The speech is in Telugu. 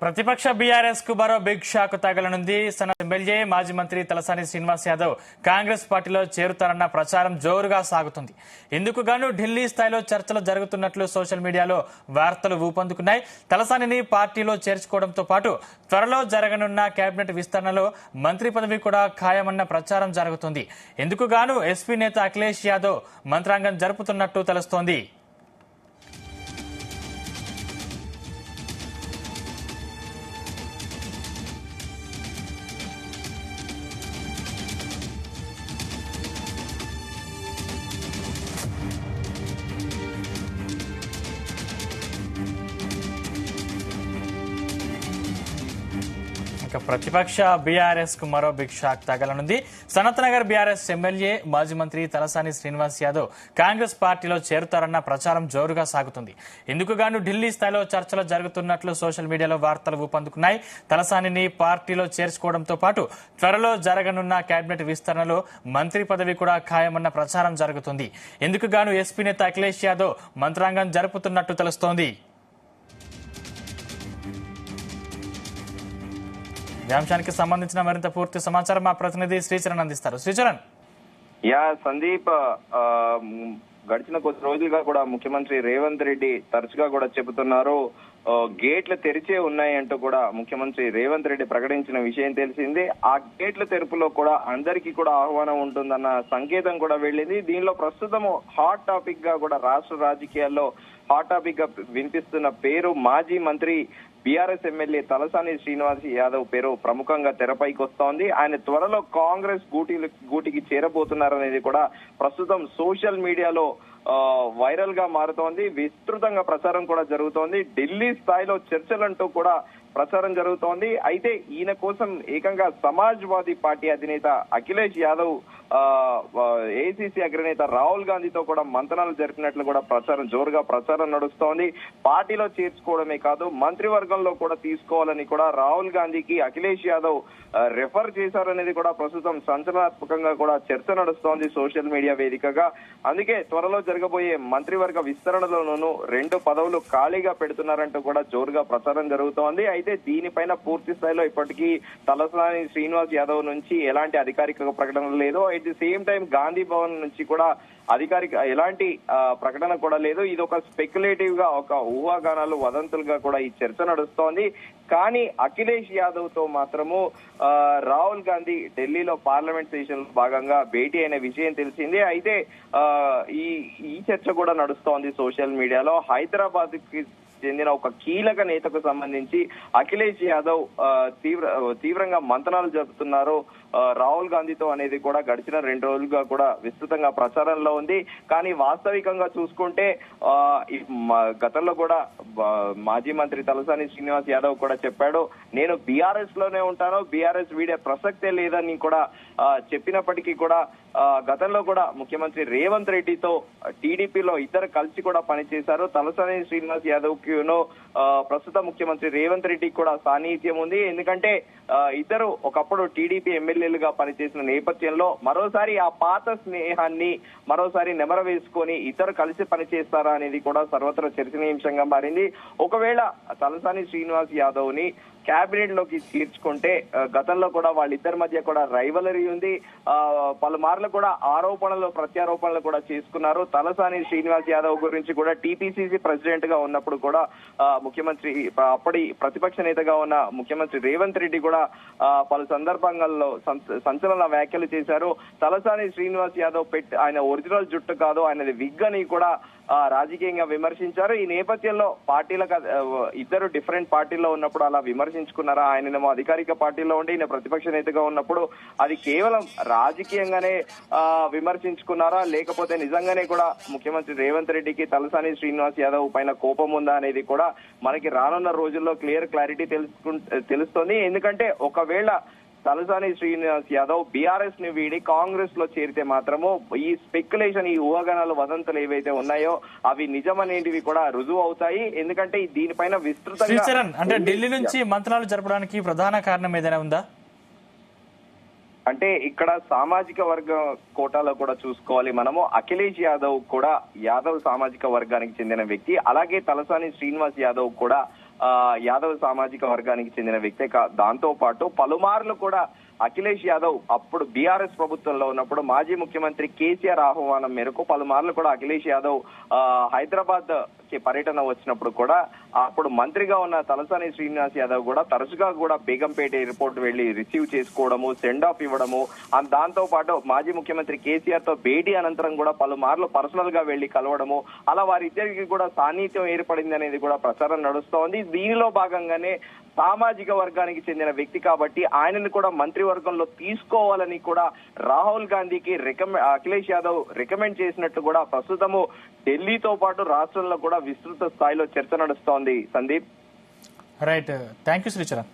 ప్రతిపక్ష బీఆర్ఎస్ కు మరో బిగ్ షాక్ తగలనుంది. ఎమ్మెల్యే మాజీ మంత్రి తలసాని శ్రీనివాస్ యాదవ్ కాంగ్రెస్ పార్టీలో చేరుతారన్న ప్రచారం జోరుగా సాగుతుంది. ఇందుకు గాను ఢిల్లీ స్థాయిలో చర్చలు జరుగుతున్నట్లు సోషల్ మీడియాలో వార్తలు ఊపందుకున్నాయి. తలసానిని పార్టీలో చేర్చుకోవడంతో పాటు త్వరలో జరగనున్న కేబినెట్ విస్తరణలో మంత్రి పదవి కూడా ఖాయమన్న ప్రచారం జరుగుతుంది. ఇందుకు గాను ఎస్పీ నేత అఖిలేష్ యాదవ్ మంత్రాంగం జరుపుతున్నట్టు తెలుస్తోంది. ప్రతిపక్ష బీఆర్ఎస్ కు మరో బిగ్ షాక్ తగలనుంది. సనత్ నగర్ బీఆర్ఎస్ ఎమ్మెల్యే మాజీ మంత్రి తలసాని శ్రీనివాస్ యాదవ్ కాంగ్రెస్ పార్టీలో చేరుతారన్న ప్రచారం జోరుగా సాగుతుంది. ఇందుకు గాను ఢిల్లీ స్థాయిలో చర్చలు జరుగుతున్నట్లు సోషల్ మీడియాలో వార్తలు ఊపందుకున్నాయి. తలసానిని పార్టీలో చేర్చుకోవడంతో పాటు త్వరలో జరగనున్న కేబినెట్ విస్తరణలో మంత్రి పదవి కూడా ఖాయమన్న ప్రచారం జరుగుతుంది. ఇందుకు గాను ఎస్పీ నేత అఖిలేష్ యాదవ్ మంత్రాంగం జరుపుతున్నట్టు తెలుస్తోంది. ఈ అంశానికి సంబంధించిన మరింత పూర్తి సమాచారం మా ప్రతినిధి శ్రీచరణ్ అందిస్తారు. శ్రీచరణ్. సందీప్, గడిచిన కొద్ది రోజులుగా కూడా ముఖ్యమంత్రి రేవంత్ రెడ్డి తరచుగా కూడా చెబుతున్నారు, గేట్లు తెరిచే ఉన్నాయంటూ కూడా ముఖ్యమంత్రి రేవంత్ రెడ్డి ప్రకటించిన విషయం తెలిసింది. ఆ గేట్ల తెరుపులో కూడా అందరికీ కూడా ఆహ్వానం ఉంటుందన్న సంకేతం కూడా వెళ్ళింది. దీనిలో ప్రస్తుతం హాట్ టాపిక్ గా కూడా రాష్ట్ర రాజకీయాల్లో హాట్ టాపిక్ గా వినిపిస్తున్న పేరు మాజీ మంత్రి బీఆర్ఎస్ ఎమ్మెల్యే తలసాని శ్రీనివాస్ యాదవ్ పేరు ప్రముఖంగా తెరపైకి వస్తోంది. ఆయన త్వరలో కాంగ్రెస్ గూటికి చేరబోతున్నారనేది కూడా ప్రస్తుతం సోషల్ మీడియాలో వైరల్ గా మారుతోంది. విస్తృతంగా ప్రచారం కూడా జరుగుతోంది. ఢిల్లీ స్థాయిలో చర్చలంటూ కూడా ప్రచారం జరుగుతోంది. అయితే ఈయన కోసం ఏకంగా సమాజ్వాదీ పార్టీ అధినేత అఖిలేష్ యాదవ్ ఏఐసీసీ అగ్రనేత రాహుల్ గాంధీతో కూడా మంతనాలు జరిపినట్లు కూడా జోరుగా ప్రచారం నడుస్తోంది. పార్టీలో చేర్చుకోవడమే కాదు, మంత్రివర్గంలో కూడా తీసుకోవాలని కూడా రాహుల్ గాంధీకి అఖిలేష్ యాదవ్ రెఫర్ చేశారనేది కూడా ప్రస్తుతం సంచలనాత్మకంగా కూడా చర్చ నడుస్తోంది సోషల్ మీడియా వేదికగా. అందుకే త్వరలో జరగబోయే మంత్రివర్గ విస్తరణలోనూ 2 పదవులు ఖాళీగా పెడుతున్నారంటూ కూడా జోరుగా ప్రచారం జరుగుతోంది. అయితే దీనిపైన పూర్తి స్థాయిలో ఇప్పటికీ తలసాని శ్రీనివాస్ యాదవ్ నుంచి ఎలాంటి అధికారిక ప్రకటన లేదు. At the same time Gandhi Bhavan నుంచి కూడా అధికారిక ఎలాంటి ప్రకటన కూడా లేదు. ఇది ఒక స్పెక్యులేటివ్ గా, ఒక ఊహాగానాలు, వదంతులుగా కూడా ఈ చర్చ నడుస్తోంది. కానీ అఖిలేష్ యాదవ్ తో మాత్రము రాహుల్ గాంధీ ఢిల్లీలో పార్లమెంట్ సెషన్ భాగంగా భేటీ అయిన విషయం తెలిసింది. అయితే ఈ చర్చ కూడా నడుస్తోంది సోషల్ మీడియాలో. హైదరాబాద్ కి చెందిన ఒక కీలక నేతకు సంబంధించి అఖిలేష్ యాదవ్ తీవ్రంగా మంతనాలు జరుపుతున్నారు రాహుల్ గాంధీతో అనేది కూడా గడిచిన 2 రోజులుగా కూడా విస్తృతంగా ప్రచారంలో ఉంది. కానీ వాస్తవికంగా చూసుకుంటే గతంలో కూడా మాజీ మంత్రి తలసాని శ్రీనివాస్ యాదవ్ కూడా చెప్పాడు, నేను బీఆర్ఎస్ లోనే ఉంటాను, బీఆర్ఎస్ వీడే ప్రసక్తే లేదని కూడా చెప్పినప్పటికీ కూడా గతంలో కూడా ముఖ్యమంత్రి రేవంత్ రెడ్డితో టీడీపీలో ఇద్దరు కలిసి కూడా పనిచేశారు. తలసాని శ్రీనివాస్ యాదవ్ కిను ప్రస్తుత ముఖ్యమంత్రి రేవంత్ రెడ్డికి కూడా సాన్నిహిత్యం ఉంది. ఎందుకంటే ఇద్దరు ఒకప్పుడు టీడీపీ ఎమ్మెల్యేలుగా పనిచేసిన నేపథ్యంలో మరోసారి ఆ పాత స్నేహాన్ని మరోసారి నెమర వేసుకొని ఇద్దరు కలిసి పనిచేస్తారా అనేది కూడా సర్వత్రా చర్చనీయాంశంగా మారింది. ఒకవేళ తలసాని శ్రీనివాస్ యాదవ్ ని కేబినెట్ లోకి చేర్చుకుంటే గతంలో కూడా వాళ్ళిద్దరి మధ్య కూడా రైవలరీ ఉంది. పలుమార్లు కూడా ఆరోపణలు ప్రత్యారోపణలు కూడా చేసుకున్నారు. తలసాని శ్రీనివాస్ యాదవ్ గురించి కూడా టీపీసీసీ ప్రెసిడెంట్ గా ఉన్నప్పుడు కూడా ముఖ్యమంత్రి, అప్పటి ప్రతిపక్ష నేతగా ఉన్న ముఖ్యమంత్రి రేవంత్ రెడ్డి కూడా పలు సందర్భాల్లో సంచలన వ్యాఖ్యలు చేశారు. తలసాని శ్రీనివాస్ యాదవ్ ఆయన ఒరిజినల్ జుట్టు కాదు, ఆయనది విగ్ అని కూడా రాజకీయంగా విమర్శించారు. ఈ నేపథ్యంలో పార్టీలకు ఇద్దరు డిఫరెంట్ పార్టీల్లో ఉన్నప్పుడు అలా విమర్శించుకున్నారా? ఆయనేమో అధికారిక పార్టీలో ఉండి ఈయన ప్రతిపక్ష నేతగా ఉన్నప్పుడు అది కేవలం రాజకీయంగానే విమర్శించుకున్నారా, లేకపోతే నిజంగానే కూడా ముఖ్యమంత్రి రేవంత్ రెడ్డికి తలసాని శ్రీనివాస్ యాదవ్ పైన కోపం ఉందా అనేది కూడా మనకి రానున్న రోజుల్లో క్లారిటీ తెలుస్తుంది. ఎందుకంటే ఒకవేళ తలసాని శ్రీనివాస్ యాదవ్ బీఆర్ఎస్ ని వీడి కాంగ్రెస్ లో చేరితే మాత్రము ఈ స్పెక్యులేషన్, ఈ ఊహాగానాలు, వదంతులు ఏవైతే ఉన్నాయో అవి నిజమనేటివి కూడా రుజువు అవుతాయి. ఎందుకంటే దీనిపైన విస్తృతంగా అంటే ఢిల్లీ నుంచి మంత్రాలు జరపడానికి ప్రధాన కారణం ఏదైనా ఉందా? అంటే ఇక్కడ సామాజిక వర్గ కోటాలో కూడా చూసుకోవాలి మనము. అఖిలేష్ యాదవ్ కూడా యాదవ్ సామాజిక వర్గానికి చెందిన వ్యక్తి, అలాగే తలసాని శ్రీనివాస్ యాదవ్ కూడా యాదవ్ సామాజిక వర్గానికి చెందిన వ్యక్తే. దాంతో పాటు పలుమార్లు కూడా అఖిలేష్ యాదవ్ అప్పుడు బీఆర్ఎస్ ప్రభుత్వంలో ఉన్నప్పుడు మాజీ ముఖ్యమంత్రి కేసీఆర్ ఆహ్వానం మేరకు పలుమార్లు కూడా అఖిలేష్ యాదవ్ హైదరాబాద్ కి పర్యటన వచ్చినప్పుడు కూడా అప్పుడు మంత్రిగా ఉన్న తలసాని శ్రీనివాస్ యాదవ్ కూడా తరచుగా కూడా బేగంపేట ఎయిర్పోర్ట్ వెళ్లి రిసీవ్ చేసుకోవడము, సెండ్ ఆఫ్ ఇవ్వడము, దాంతో పాటు మాజీ ముఖ్యమంత్రి కేసీఆర్ తో భేటీ అనంతరం కూడా పలుమార్లు పర్సనల్ గా వెళ్లి కలవడము, అలా వారిద్దరికి కూడా సాన్నిహిత్యం ఏర్పడింది అనేది కూడా ప్రచారం నడుస్తోంది. దీనిలో భాగంగానే సామాజిక వర్గానికి చెందిన వ్యక్తి కాబట్టి ఆయనను కూడా మంత్రివర్గంలో తీసుకోవాలని కూడా రాహుల్ గాంధీకి అఖిలేష్ యాదవ్ రికమెండ్ చేసినట్టు కూడా ప్రస్తుతము ఢిల్లీతో పాటు రాష్ట్రంలో కూడా విస్తృత స్థాయిలో చర్చ నడుస్తోంది. Sandeep, right, thank you Sricharan.